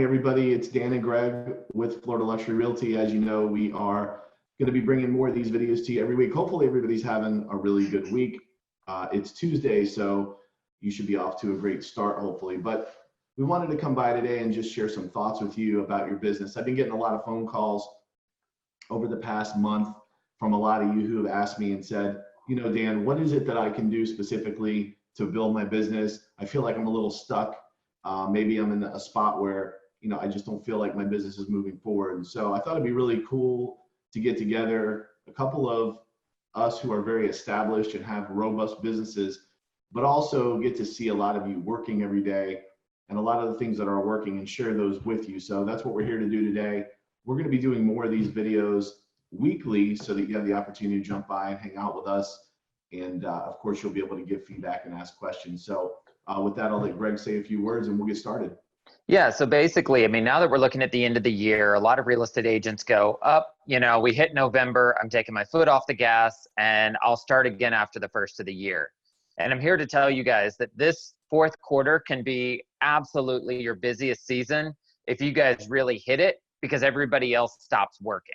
Everybody, it's Dan and Greg with Florida Luxury Realty. As you know, we are going to be bringing more of these videos to you every week. Hopefully everybody's having a really good week. It's Tuesday, so you should be off to a great start, hopefully. But we wanted to come by today and just share some thoughts with you about your business. I've been getting a lot of phone calls over the past month from a lot of you who have asked me and said, you know, Dan, what is it that I can do specifically to build my business? I feel like I'm a little stuck. Maybe I'm in a spot where I just don't feel like my business is moving forward. And so I thought it'd be really cool to get together a couple of us who are very established and have robust businesses, but also get to see a lot of you working every day and a lot of the things that are working and share those with you. So that's what we're here to do today. We're going to be doing more of these videos weekly so that you have the opportunity to jump by and hang out with us. And of course, you'll be able to give feedback and ask questions. So with that, I'll let Greg say a few words and we'll get started. Yeah, so basically, I mean, now that we're looking at the end of the year, a lot of real estate agents go up, we hit November, I'm taking my foot off the gas, and I'll start again after the first of the year. And I'm here to tell you guys that this fourth quarter can be absolutely your busiest season if you guys really hit it, because everybody else stops working.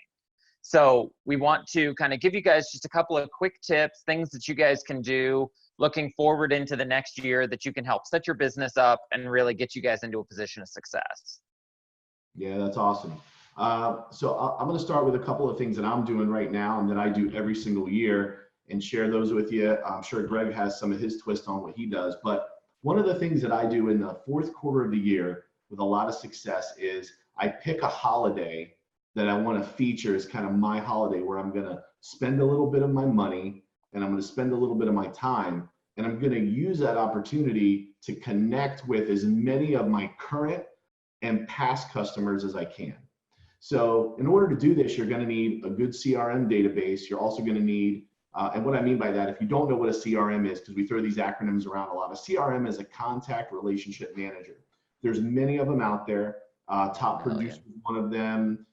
So we want to kind of give you guys just a couple of quick tips, things that you guys can do looking forward into the next year that you can help set your business up and really get you guys into a position of success. Yeah, that's awesome. So I'm going to start with a couple of things that I'm doing right now and that I do every single year and share those with you. I'm sure Greg has some of his twist on what he does, but one of the things that I do in the fourth quarter of the year with a lot of success is I pick a holiday that I want to feature as kind of my holiday where I'm going to spend a little bit of my money and I'm going to spend a little bit of my time, and I'm going to use that opportunity to connect with as many of my current and past customers as I can. So in order to do this, you're going to need a good CRM database. You're also going to need, and what I mean by that, if you don't know what a CRM is, because we throw these acronyms around a lot, a CRM is a contact relationship manager. There's many of them out there. Top Producer is one of them.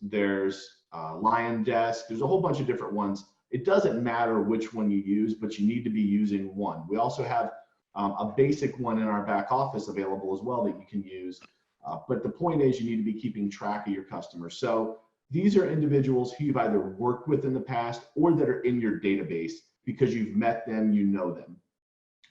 There's Lion Desk. There's a whole bunch of different ones. It doesn't matter which one you use, but you need to be using one. We also have a basic one in our back office available as well that you can use. But the point is you need to be keeping track of your customers. So these are individuals who you've either worked with in the past or that are in your database because you've met them, you know them.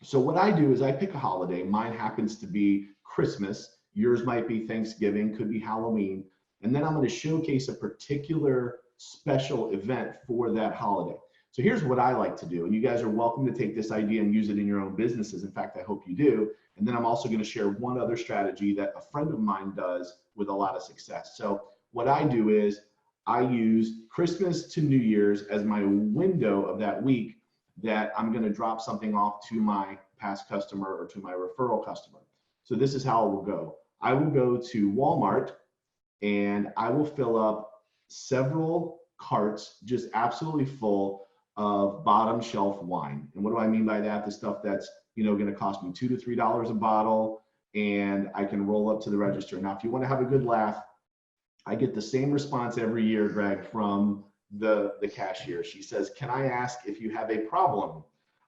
So what I do is I pick a holiday. Mine happens to be Christmas. Yours might be Thanksgiving, could be Halloween. And then I'm going to showcase a particular special event for that holiday. So here's what I like to do, and you guys are welcome to take this idea and use it in your own businesses. In fact, I hope you do. And then I'm also going to share one other strategy that a friend of mine does with a lot of success. So what I do is I use Christmas to New Year's as my window of that week that I'm going to drop something off to my past customer or to my referral customer. So this is how it will go. I will go to Walmart and I will fill up several carts just absolutely full of bottom shelf wine. And what do I mean by that? The stuff that's going to cost me $2 to $3 a bottle, and I can roll up to the register. Now, if you want to have a good laugh, I get the same response every year, Greg, from the cashier. She says, "Can I ask if you have a problem?"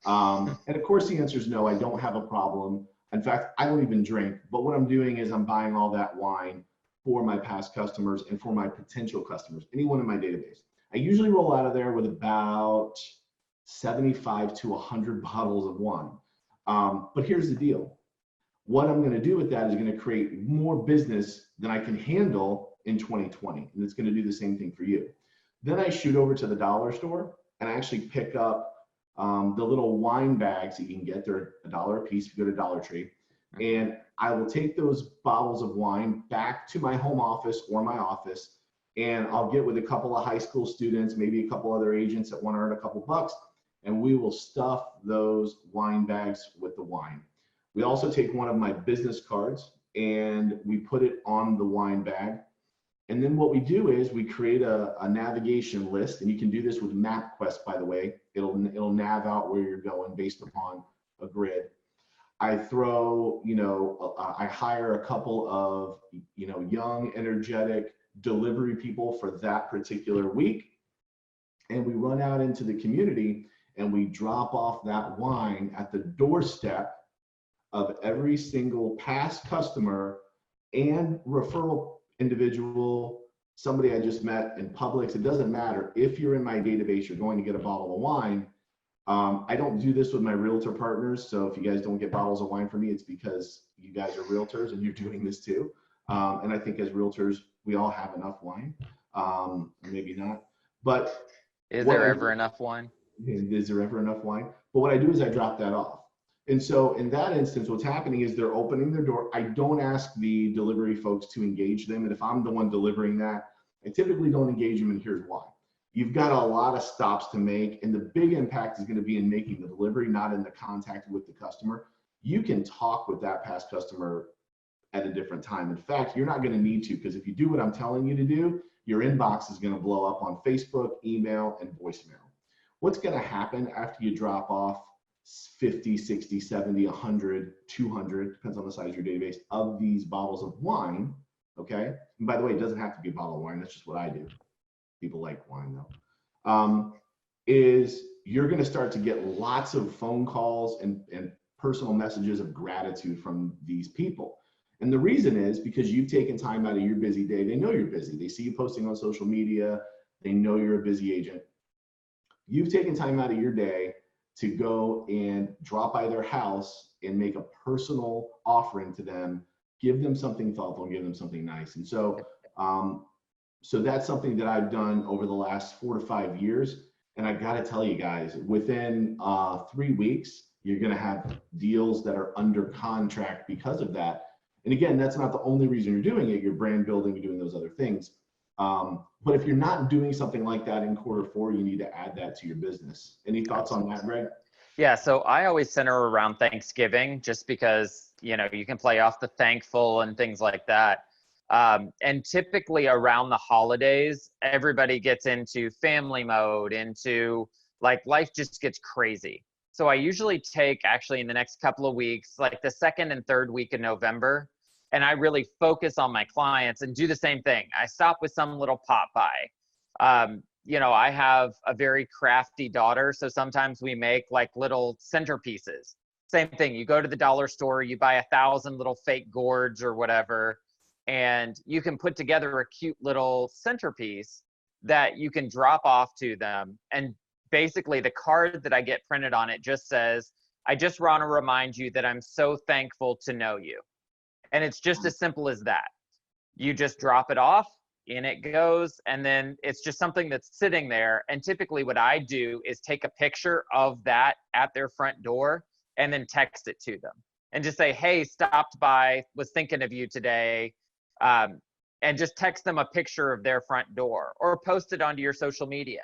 And of course, the answer is no. I don't have a problem. In fact, I don't even drink. But what I'm doing is I'm buying all that wine for my past customers and for my potential customers, anyone in my database. I usually roll out of there with about 75 to 100 bottles of wine. But here's the deal. What I'm going to do with that is going to create more business than I can handle in 2020. And it's going to do the same thing for you. Then I shoot over to the dollar store and I actually pick up the little wine bags that you can get. They're $1 a piece if you go to Dollar Tree. And I will take those bottles of wine back to my home office or my office, and I'll get with a couple of high school students, maybe a couple other agents that want to earn a couple bucks, and we will stuff those wine bags with the wine. We also take one of my business cards and we put it on the wine bag. And then what we do is we create a navigation list, and you can do this with MapQuest, by the way. It'll nav out where you're going based upon a grid. I throw, I hire a couple of, young, energetic delivery people for that particular week. And we run out into the community and we drop off that wine at the doorstep of every single past customer and referral individual, somebody I just met in Publix. It doesn't matter. If you're in my database, you're going to get a bottle of wine. I don't do this with my realtor partners. So if you guys don't get bottles of wine from me, it's because you guys are realtors and you're doing this too. And I think as realtors, we all have enough wine. Maybe not, but Is there ever enough wine? Is there ever enough wine? But what I do is I drop that off. And so in that instance, what's happening is they're opening their door. I don't ask the delivery folks to engage them. And if I'm the one delivering that, I typically don't engage them, and here's why. You've got a lot of stops to make, and the big impact is going to be in making the delivery, not in the contact with the customer. You can talk with that past customer at a different time. In fact, you're not going to need to, because if you do what I'm telling you to do, your inbox is going to blow up on Facebook, email, and voicemail. What's going to happen after you drop off 50, 60, 70, 100, 200, depends on the size of your database, of these bottles of wine, okay? And by the way, it doesn't have to be a bottle of wine. That's just what I do. People like wine though. Is you're going to start to get lots of phone calls and personal messages of gratitude from these people. And the reason is because you've taken time out of your busy day. They know you're busy. They see you posting on social media. They know you're a busy agent. You've taken time out of your day to go and drop by their house and make a personal offering to them, give them something thoughtful, and give them something nice. And so, so that's something that I've done over the last 4 to 5 years. And I got to tell you guys, within 3 weeks, you're going to have deals that are under contract because of that. And again, that's not the only reason you're doing it. You're brand building, you're doing those other things. But if you're not doing something like that in Q4, you need to add that to your business. Any thoughts on that, Greg? Yeah, so I always center around Thanksgiving just because, you know, you can play off the thankful and things like that. And typically around the holidays, everybody gets into family mode, into like life just gets crazy. So I usually take actually in the next couple of weeks, like the 2nd and 3rd week of November, and I really focus on my clients and do the same thing. I stop with some little pop by. You know, I have a very crafty daughter, so sometimes we make like little centerpieces. Same thing, you go to the dollar store, you buy 1,000 little fake gourds or whatever, and you can put together a cute little centerpiece that you can drop off to them. And basically the card that I get printed on it just says, I just want to remind you that I'm so thankful to know you. And it's just as simple as that. You just drop it off, in it goes, and then it's just something that's sitting there. And typically what I do is take a picture of that at their front door and then text it to them and just say, hey, stopped by, was thinking of you today. And just text them a picture of their front door or post it onto your social media.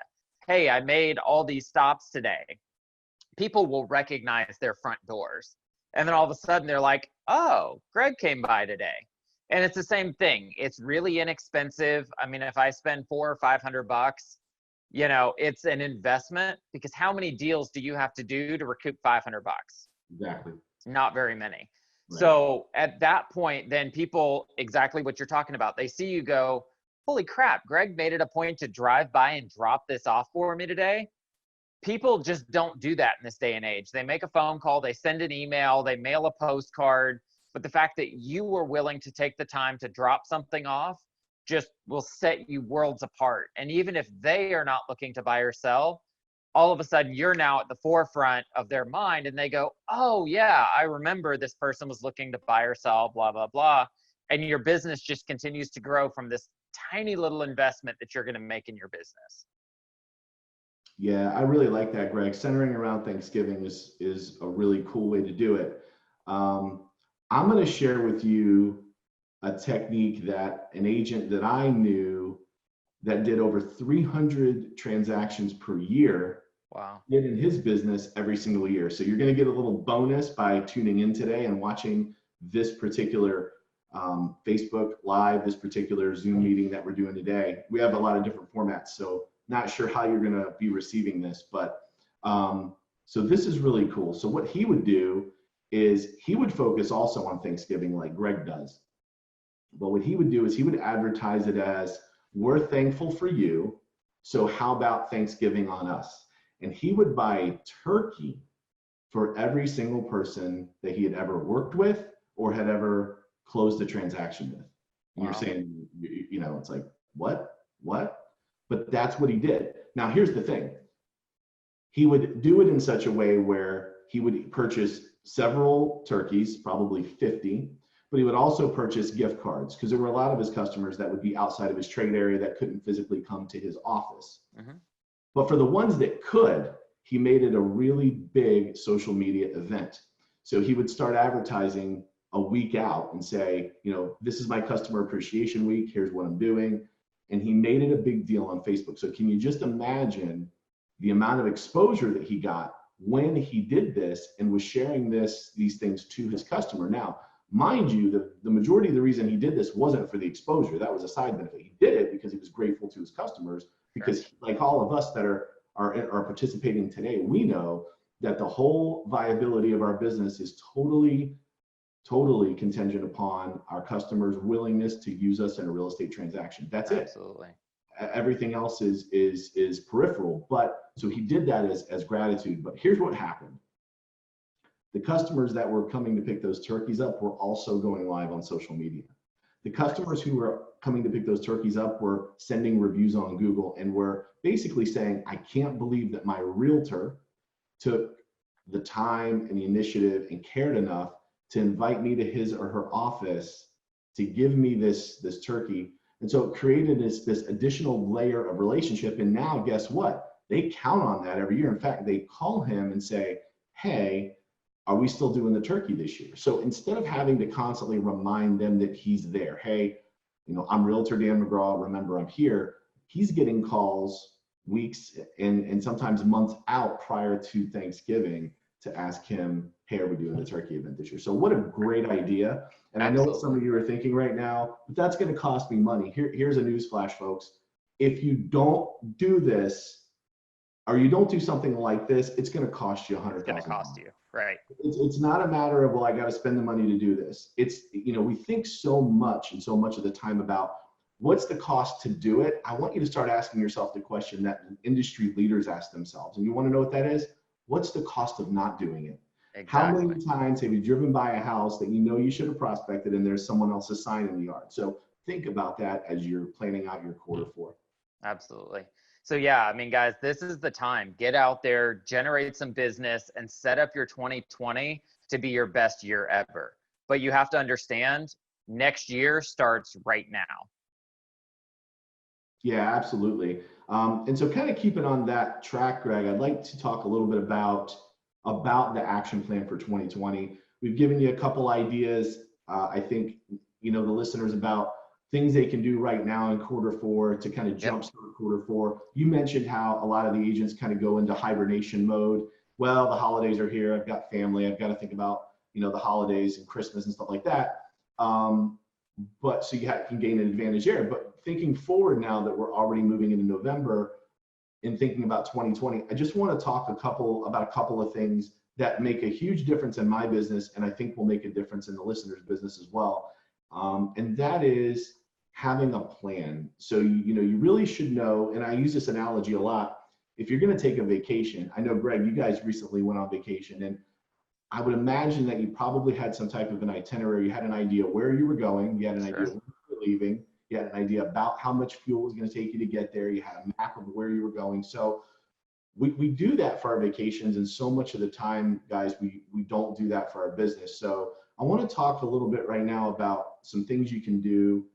Hey, I made all these stops today. People will recognize their front doors. And then all of a sudden they're like, oh, Greg came by today. And it's the same thing. It's really inexpensive. I mean, if I spend $400 or $500, you know, it's an investment, because how many deals do you have to do to recoup $500? Exactly. Not very many. Right. So at that point, then people, exactly what you're talking about, they see you go, holy crap, Greg made it a point to drive by and drop this off for me today. People just don't do that in this day and age. They make a phone call, they send an email, they mail a postcard. But the fact that you were willing to take the time to drop something off just will set you worlds apart. And even if they are not looking to buy or sell, all of a sudden you're now at the forefront of their mind, and they go, oh yeah, I remember this person was looking to buy or sell, blah, blah, blah. And your business just continues to grow from this tiny little investment that you're going to make in your business. Yeah, I really like that, Greg. Centering around Thanksgiving is a really cool way to do it. I'm going to share with you a technique that an agent that I knew that did over 300 transactions per year did in his business every single year. So you're going to get a little bonus by tuning in today and watching this particular Facebook Live, this particular Zoom meeting that we're doing today. We have a lot of different formats, so not sure how you're going to be receiving this, but so this is really cool. So what he would do is he would focus also on Thanksgiving like Greg does. But what he would do is he would advertise it as, we're thankful for you, so how about Thanksgiving on us? And he would buy turkey for every single person that he had ever worked with or had ever close the transaction with. And you're Wow. saying, it's like, what? But that's what he did. Now, here's the thing. He would do it in such a way where he would purchase several turkeys, probably 50, but he would also purchase gift cards because there were a lot of his customers that would be outside of his trade area that couldn't physically come to his office. Mm-hmm. But for the ones that could, he made it a really big social media event. So he would start advertising a week out and say, this is my customer appreciation week. Here's what I'm doing. And he made it a big deal on Facebook. So can you just imagine the amount of exposure that he got when he did this and was sharing these things to his customer? Now, mind you, the majority of the reason he did this wasn't for the exposure. That was a side benefit. He did it because he was grateful to his customers, because like all of us that are participating today, we know that the whole viability of our business is totally contingent upon our customers' willingness to use us in a real estate transaction. That's it. Absolutely. Everything else is peripheral. But so he did that as gratitude. But here's what happened. The customers that were coming to pick those turkeys up were also going live on social media. The customers who were coming to pick those turkeys up were sending reviews on Google and were basically saying, I can't believe that my realtor took the time and the initiative and cared enough to invite me to his or her office to give me this turkey. And so it created this additional layer of relationship. And now guess what? They count on that every year. In fact, they call him and say, hey, are we still doing the turkey this year? So instead of having to constantly remind them that he's there, hey, I'm Realtor Dan McGraw, remember I'm here, he's getting calls weeks and sometimes months out prior to Thanksgiving to ask him, hey, are we doing the turkey event this year? So what a great idea. And I know what some of you are thinking right now, but that's going to cost me money. Here's a news flash, folks. If you don't do this, or you don't do something like this, it's going to cost you $100,000. It's going to cost you, right? It's not a matter of, well, I got to spend the money to do this. It's, we think so much and so much of the time about what's the cost to do it. I want you to start asking yourself the question that industry leaders ask themselves. And you want to know what that is? What's the cost of not doing it? Exactly. How many times have you driven by a house that you should have prospected and there's someone else's sign in the yard? So think about that as you're planning out your Q4. Absolutely. So yeah, I mean, guys, this is the time. Get out there, generate some business, and set up your 2020 to be your best year ever. But you have to understand, next year starts right now. Yeah, absolutely. And so kind of keeping on that track, Greg, I'd like to talk a little bit about the action plan for 2020. We've given you a couple ideas. I think, the listeners about things they can do right now in Q4 to kind of jumpstart Q4. You mentioned how a lot of the agents kind of go into hibernation mode. Well, the holidays are here. I've got family. I've got to think about, the holidays and Christmas and stuff like that. But so you can gain an advantage there. But thinking forward now that we're already moving into November and thinking about 2020, I just want to talk about a couple of things that make a huge difference in my business, and I think will make a difference in the listener's business as well. And that is having a plan. So, you really should know, and I use this analogy a lot, if you're going to take a vacation, I know, Greg, you guys recently went on vacation, and I would imagine that you probably had some type of an itinerary. You had an idea where you were going, you had an idea where you were leaving, you had an idea about how much fuel was going to take you to get there, you had a map of where you were going. So we do that for our vacations, and so much of the time, guys, we don't do that for our business. So I want to talk a little bit right now about some things you can do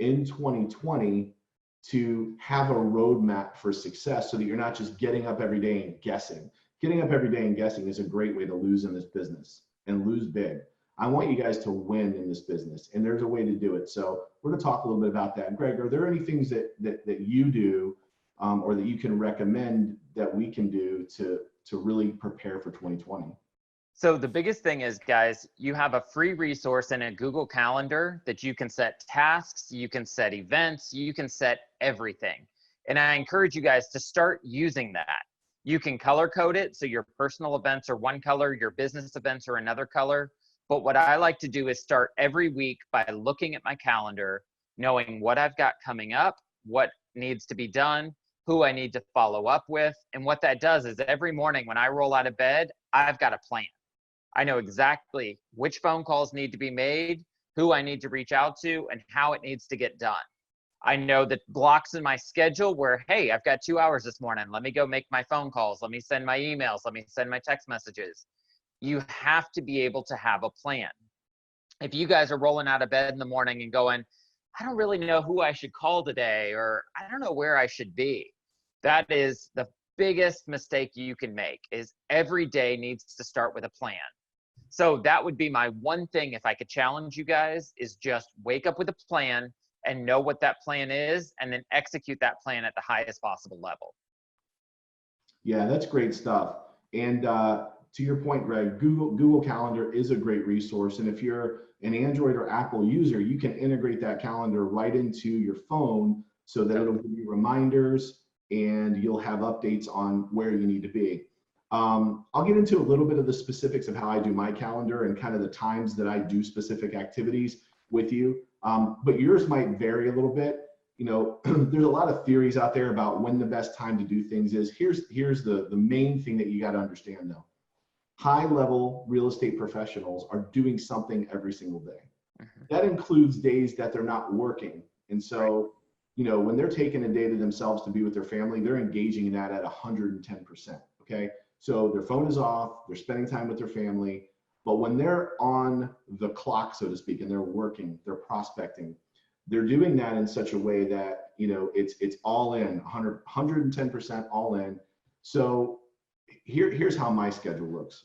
in 2020 to have a roadmap for success so that you're not just getting up every day and guessing. Getting up every day and guessing is a great way to lose in this business and lose big. I want you guys to win in this business, and there's a way to do it. So we're going to talk a little bit about that. Greg, are there any things that you do or that you can recommend that we can do to really prepare for 2020? So the biggest thing is, guys, you have a free resource in a Google Calendar that you can set tasks, you can set events, you can set everything. And I encourage you guys to start using that. You can color code it, so your personal events are one color, your business events are another color. But what I like to do is start every week by looking at my calendar, knowing what I've got coming up, what needs to be done, who I need to follow up with. And what that does is every morning when I roll out of bed, I've got a plan. I know exactly which phone calls need to be made, who I need to reach out to, and how it needs to get done. I know that blocks in my schedule where, hey, I've got 2 hours this morning. Let me go make my phone calls. Let me send my emails. Let me send my text messages. You have to be able to have a plan. If you guys are rolling out of bed in the morning and going, I don't really know who I should call today, or I don't know where I should be, that is the biggest mistake you can make. Is every day needs to start with a plan. So that would be my one thing, if I could challenge you guys, is just wake up with a plan and know what that plan is, and then execute that plan at the highest possible level. Yeah, that's great stuff. And to your point, Greg, Google Calendar is a great resource. And if you're an Android or Apple user, you can integrate that calendar right into your phone so that it'll give you reminders and you'll have updates on where you need to be. I'll get into a little bit of the specifics of how I do my calendar and kind of the times that I do specific activities with you. But yours might vary a little bit. You know, there's a lot of theories out there about when the best time to do things is. Here's the main thing that you got to understand though. High level real estate professionals are doing something every single day. That includes days that they're not working. And so, you know, when they're taking a day to themselves to be with their family, they're engaging in that at 110%. Okay. So their phone is off, they're spending time with their family. But when they're on the clock, so to speak, and they're working, they're prospecting, they're doing that in such a way that, you know, it's all in, 110% all in. So here's how my schedule looks.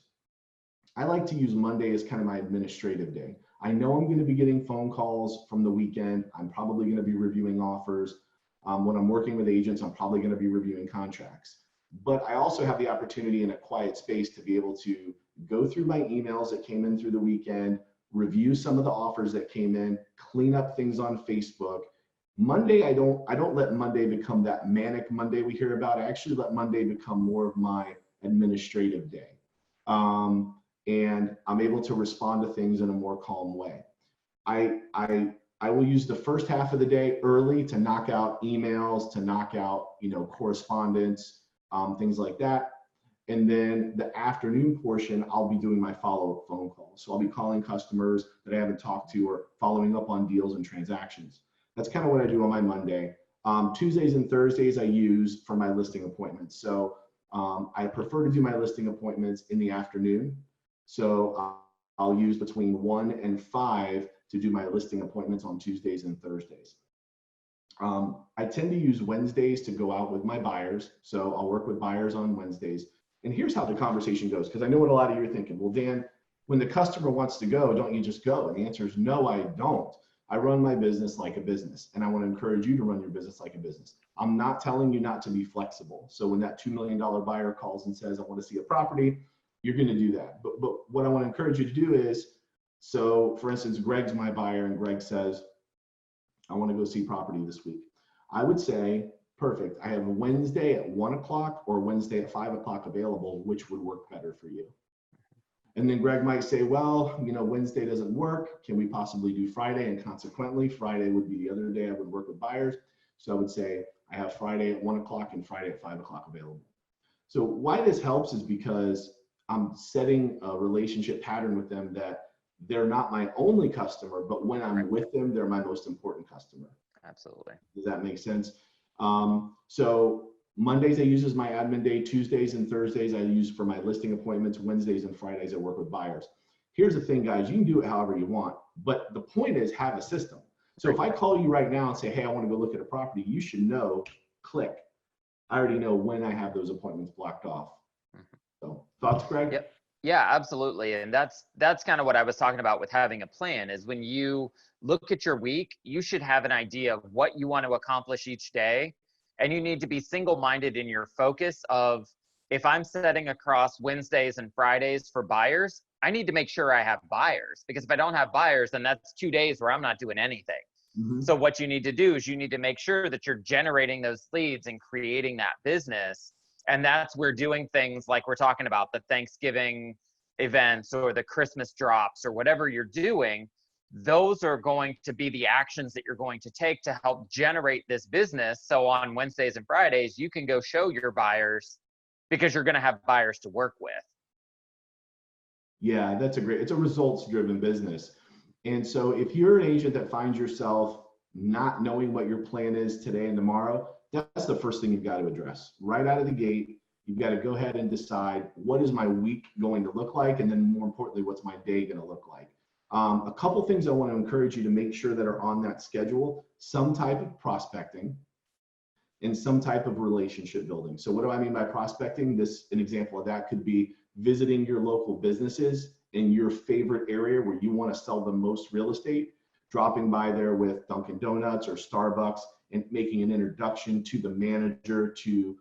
I like to use Monday as kind of my administrative day. I know I'm going to be getting phone calls from the weekend. I'm probably going to be reviewing offers. When I'm working with agents, I'm probably going to be reviewing contracts. But I also have the opportunity in a quiet space to be able to go through my emails that came in through the weekend, review some of the offers that came in, clean up things on Facebook. Monday, I don't let Monday become that manic Monday we hear about. I actually let Monday become more of my administrative day. And I'm able to respond to things in a more calm way. I will use the first half of the day early to knock out emails, to knock out, you know, correspondence, things like that. And then the afternoon portion, I'll be doing my follow-up phone calls. So I'll be calling customers that I haven't talked to or following up on deals and transactions. That's kind of what I do on my Monday. Tuesdays and Thursdays I use for my listing appointments. So I prefer to do my listing appointments in the afternoon. So I'll use between 1 and 5 to do my listing appointments on Tuesdays and Thursdays. I tend to use Wednesdays to go out with my buyers. So I'll work with buyers on Wednesdays. And here's how the conversation goes, because I know what a lot of you are thinking. Well, Dan, when the customer wants to go, don't you just go? And the answer is no, I don't. I run my business like a business, and I want to encourage you to run your business like a business. I'm not telling you not to be flexible. So when that $2 million buyer calls and says, I want to see a property, you're going to do that. But what I want to encourage you to do is, so for instance, Greg's my buyer and Greg says, I want to go see property this week. I would say, perfect. I have Wednesday at 1 o'clock or Wednesday at 5 o'clock available, which would work better for you. And then Greg might say, well, you know, Wednesday doesn't work. Can we possibly do Friday? And consequently, Friday would be the other day I would work with buyers. So I would say I have Friday at 1 o'clock and Friday at 5 o'clock available. So why this helps is because I'm setting a relationship pattern with them that they're not my only customer, but when I'm with them, they're my most important customer. Absolutely. Does that make sense? So Mondays I use as my admin day. Tuesdays and Thursdays I use for my listing appointments. Wednesdays and Fridays I work with buyers. Here's the thing, guys, you can do it however you want, but the point is have a system. So if I call you right now and say, hey, I want to go look at a property, you should know, click. I already know when I have those appointments blocked off. So thoughts, Greg? Yep. Yeah, absolutely. And that's kind of what I was talking about with having a plan, is when you look at your week, you should have an idea of what you want to accomplish each day. And you need to be single-minded in your focus of, if I'm setting across Wednesdays and Fridays for buyers, I need to make sure I have buyers, because if I don't have buyers, then that's 2 days where I'm not doing anything. So what you need to do is you need to make sure that you're generating those leads and creating that business. And that's where doing things like we're talking about, the Thanksgiving events or the Christmas drops or whatever you're doing, those are going to be the actions that you're going to take to help generate this business. So on Wednesdays and Fridays, you can go show your buyers, because you're going to have buyers to work with. Yeah, that's it's a results driven business. And so if you're an agent that finds yourself not knowing what your plan is today and tomorrow, that's the first thing you've got to address. Right out of the gate, you've got to go ahead and decide, what is my week going to look like? And then more importantly, what's my day going to look like? A couple things I want to encourage you to make sure that are on that schedule: some type of prospecting and some type of relationship building. So what do I mean by prospecting? An example of that could be visiting your local businesses in your favorite area where you want to sell the most real estate, dropping by there with Dunkin' Donuts or Starbucks and making an introduction to the manager, to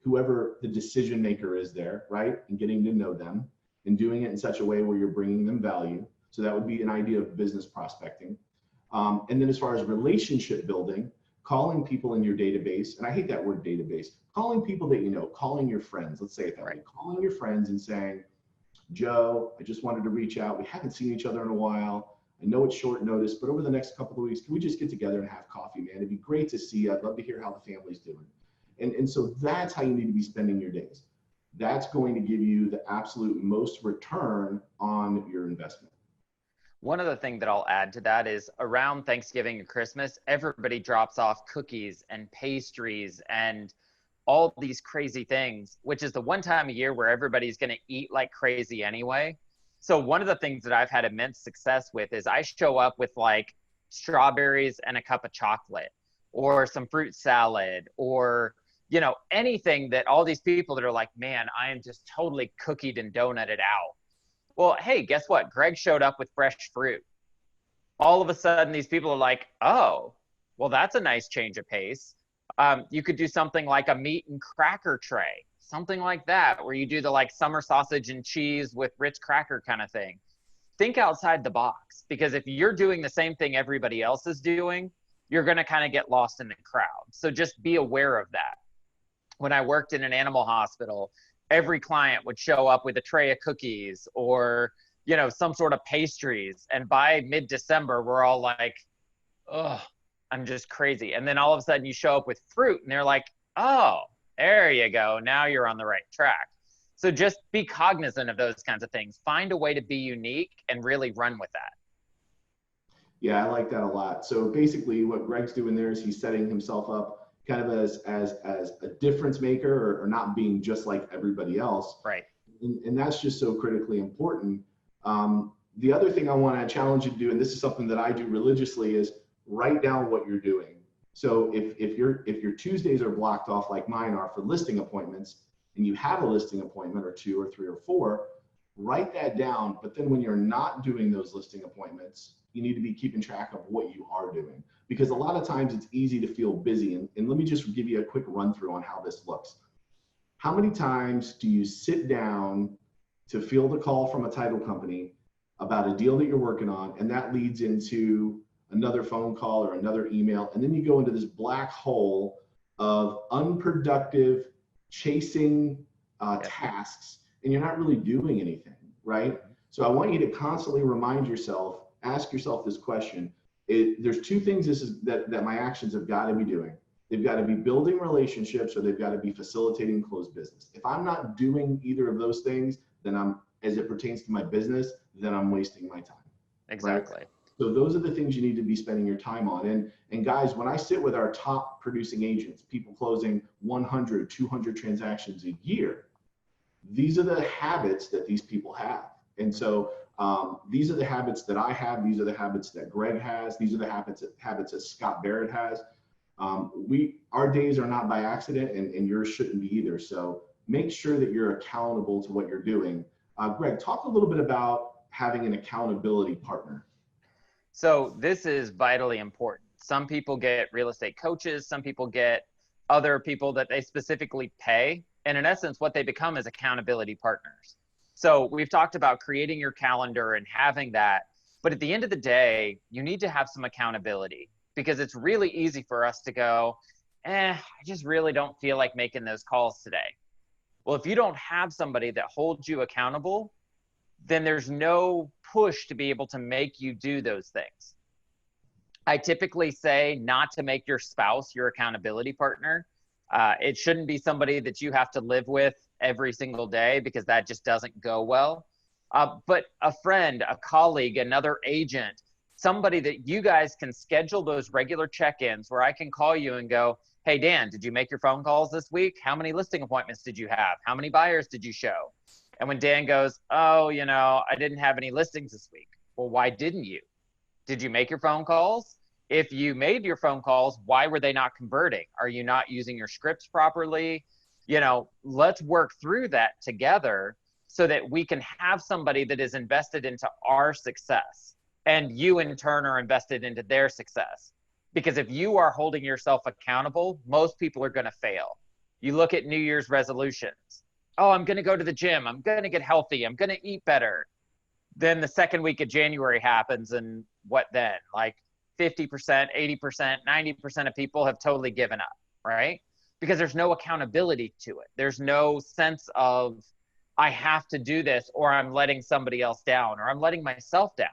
whoever the decision maker is there, right? And getting to know them and doing it in such a way where you're bringing them value. So that would be an idea of business prospecting. And then as far as relationship building, calling people in your database, and I hate that word database, calling people that you know, calling your friends, let's say it that way, calling your friends and saying, Joe, I just wanted to reach out. We haven't seen each other in a while. I know it's short notice, but over the next couple of weeks, can we just get together and have coffee, man? It'd be great to see you. I'd love to hear how the family's doing. And so that's how you need to be spending your days. That's going to give you the absolute most return on your investment. One other thing that I'll add to that is around Thanksgiving and Christmas, everybody drops off cookies and pastries and all these crazy things, which is the one time a year where everybody's going to eat like crazy anyway. So one of the things that I've had immense success with is I show up with like strawberries and a cup of chocolate or some fruit salad or, you know, anything that all these people that are like, man, I am just totally cookied and donutted out. Well, hey, guess what? Greg showed up with fresh fruit. All of a sudden, these people are like, oh, well, that's a nice change of pace. You could do something like a meat and cracker tray, something like that, where you do the like summer sausage and cheese with Ritz cracker kind of thing. Think outside the box, because if you're doing the same thing everybody else is doing, you're going to kind of get lost in the crowd. So just be aware of that. When I worked in an animal hospital, every client would show up with a tray of cookies or, you know, some sort of pastries. And by mid-December, we're all like, oh, I'm just crazy. And then all of a sudden you show up with fruit and they're like, oh, there you go. Now you're on the right track. So just be cognizant of those kinds of things. Find a way to be unique and really run with that. Yeah, I like that a lot. So basically what Greg's doing there is he's setting himself up kind of as a difference maker, or not being just like everybody else. Right. And that's just so critically important. The other thing I want to challenge you to do, and this is something that I do religiously, is write down what you're doing. So if your Tuesdays are blocked off like mine are for listing appointments, and you have a listing appointment or 2 or 3 or 4, write that down. But then when you're not doing those listing appointments, you need to be keeping track of what you are doing, because a lot of times it's easy to feel busy. And let me just give you a quick run through on how this looks. How many times do you sit down to field a call from a title company about a deal that you're working on, and that leads into another phone call or another email, and then you go into this black hole of unproductive chasing tasks, and you're not really doing anything, right? So I want you to constantly remind yourself, ask yourself this question. There's 2 things that my actions have got to be doing. They've got to be building relationships, or they've got to be facilitating closed business. If I'm not doing either of those things, then as it pertains to my business, then I'm wasting my time. Exactly. Right? So those are the things you need to be spending your time on. And guys, when I sit with our top producing agents, people closing 100, 200 transactions a year, these are the habits that these people have. And so these are the habits that I have. These are the habits that Greg has. These are the habits that Scott Barrett has. Our days are not by accident, and yours shouldn't be either. So make sure that you're accountable to what you're doing. Greg, talk a little bit about having an accountability partner. So this is vitally important. Some people get real estate coaches. Some people get other people that they specifically pay. And in essence, what they become is accountability partners. So we've talked about creating your calendar and having that. But at the end of the day, you need to have some accountability, because it's really easy for us to go, I just really don't feel like making those calls today. Well, if you don't have somebody that holds you accountable, then there's no push to be able to make you do those things. I typically say not to make your spouse your accountability partner. It shouldn't be somebody that you have to live with every single day, because that just doesn't go well. but a friend, a colleague, another agent, somebody that you guys can schedule those regular check-ins where I can call you and go, hey, Dan, did you make your phone calls this week? How many listing appointments did you have? How many buyers did you show? And when Dan goes, oh, I didn't have any listings this week. Well, why didn't you? Did you make your phone calls? If you made your phone calls, why were they not converting? Are you not using your scripts properly? Let's work through that together so that we can have somebody that is invested into our success, and you in turn are invested into their success. Because if you are holding yourself accountable, most people are going to fail. You look at New Year's resolutions. Oh, I'm going to go to the gym. I'm going to get healthy. I'm going to eat better. Then the second week of January happens, and what then? Like 50%, 80%, 90% of people have totally given up, right? Because there's no accountability to it. There's no sense of, I have to do this, or I'm letting somebody else down, or I'm letting myself down.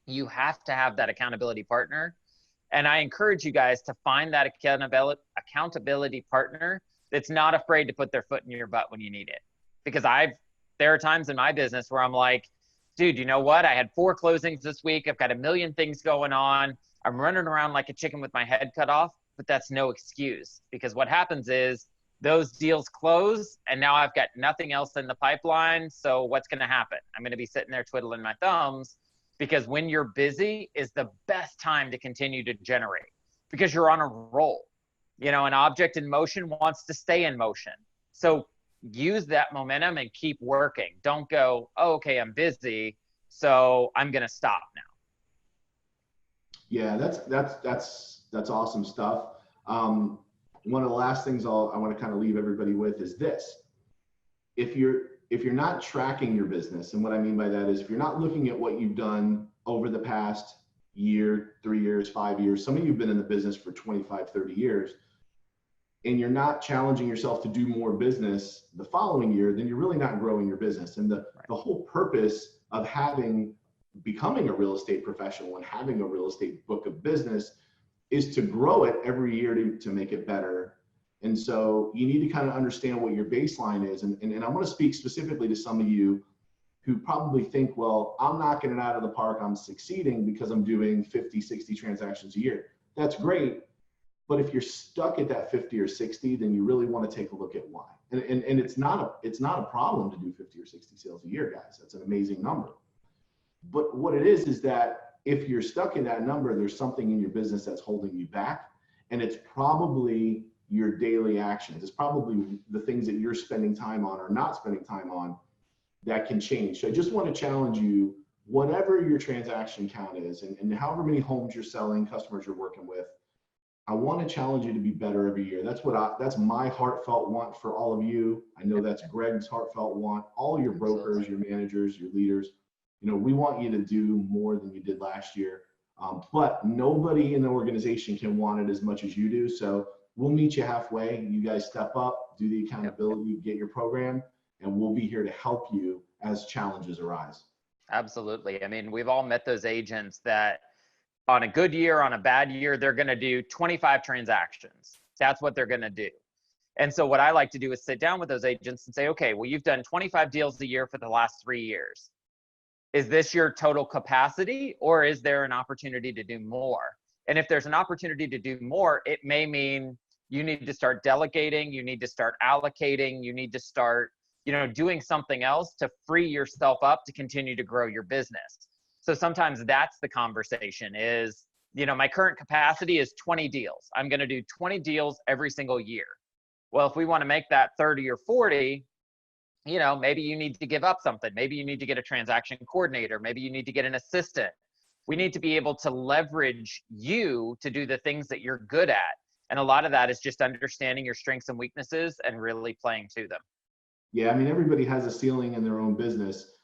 You have to have that accountability partner. And I encourage you guys to find that accountability partner that's not afraid to put their foot in your butt when you need it. Because there are times in my business where I'm like, dude, you know what? I had 4 closings this week. I've got a million things going on. I'm running around like a chicken with my head cut off, but that's no excuse. Because what happens is those deals close, and now I've got nothing else in the pipeline. So what's going to happen? I'm going to be sitting there twiddling my thumbs, because when you're busy is the best time to continue to generate, because you're on a roll. An object in motion wants to stay in motion. So use that momentum and keep working. Don't go, oh, okay, I'm busy, so I'm going to stop now. Yeah, that's awesome stuff. One of the last things I want to kind of leave everybody with is this. If you're not tracking your business, and what I mean by that is if you're not looking at what you've done over the past year, 3 years, 5 years, some of you have been in the business for 25, 30 years, and you're not challenging yourself to do more business the following year, then you're really not growing your business. And the whole purpose of becoming a real estate professional and having a real estate book of business is to grow it every year to make it better. And so you need to kind of understand what your baseline is. And I want to speak specifically to some of you who probably think, well, I'm knocking it out of the park. I'm succeeding because I'm doing 50, 60 transactions a year. That's great. But if you're stuck at that 50 or 60, then you really want to take a look at why. And it's not a problem to do 50 or 60 sales a year, guys. That's an amazing number. But what it is that if you're stuck in that number, there's something in your business that's holding you back. And it's probably your daily actions. It's probably the things that you're spending time on or not spending time on that can change. So I just want to challenge you, whatever your transaction count is, and however many homes you're selling, customers you're working with, I want to challenge you to be better every year. That's my heartfelt want for all of you. I know that's Greg's heartfelt want, all your brokers, your managers, your leaders. We want you to do more than you did last year. But nobody in the organization can want it as much as you do. So we'll meet you halfway. You guys step up, do the accountability, get your program, and we'll be here to help you as challenges arise. Absolutely. I mean, we've all met those agents that on a good year, on a bad year, they're going to do 25 transactions. That's what they're going to do. And so what I like to do is sit down with those agents and say, okay, well, you've done 25 deals a year for the last 3 years. Is this your total capacity, or is there an opportunity to do more? And if there's an opportunity to do more, it may mean you need to start delegating, you need to start allocating, you need to start, doing something else to free yourself up to continue to grow your business. So sometimes that's the conversation is, my current capacity is 20 deals. I'm going to do 20 deals every single year. Well, if we want to make that 30 or 40, maybe you need to give up something. Maybe you need to get a transaction coordinator. Maybe you need to get an assistant. We need to be able to leverage you to do the things that you're good at. And a lot of that is just understanding your strengths and weaknesses and really playing to them. Yeah, I mean, everybody has a ceiling in their own business.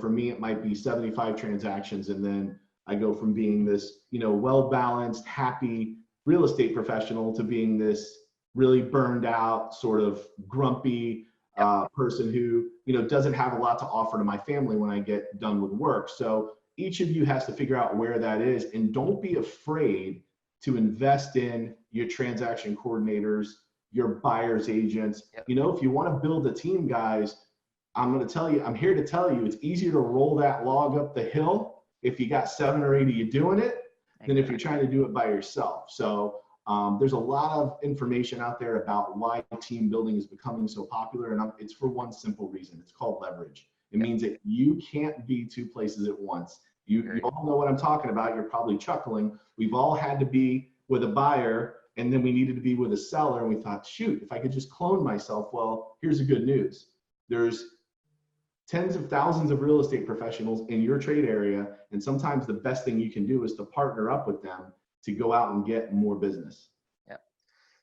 For me, it might be 75 transactions. And then I go from being this, well-balanced, happy real estate professional to being this really burned out, sort of grumpy person who, doesn't have a lot to offer to my family when I get done with work. So each of you has to figure out where that is, and don't be afraid to invest in your transaction coordinators, your buyer's agents. If you want to build a team, guys, I'm here to tell you, it's easier to roll that log up the hill if you got 7 or 8 of you doing it than if you're trying to do it by yourself. So there's a lot of information out there about why team building is becoming so popular, and it's for one simple reason. It's called leverage. It means that you can't be 2 places at once. You all know what I'm talking about. You're probably chuckling. We've all had to be with a buyer, and then we needed to be with a seller, and we thought, shoot, if I could just clone myself. Well, here's the good news. There's tens of thousands of real estate professionals in your trade area, and sometimes the best thing you can do is to partner up with them to go out and get more business. Yeah.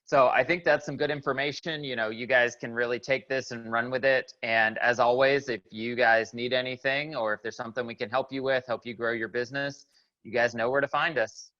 So I think that's some good information. You know, you guys can really take this and run with it. And as always, if you guys need anything, or if there's something we can help you with, help you grow your business, you guys know where to find us.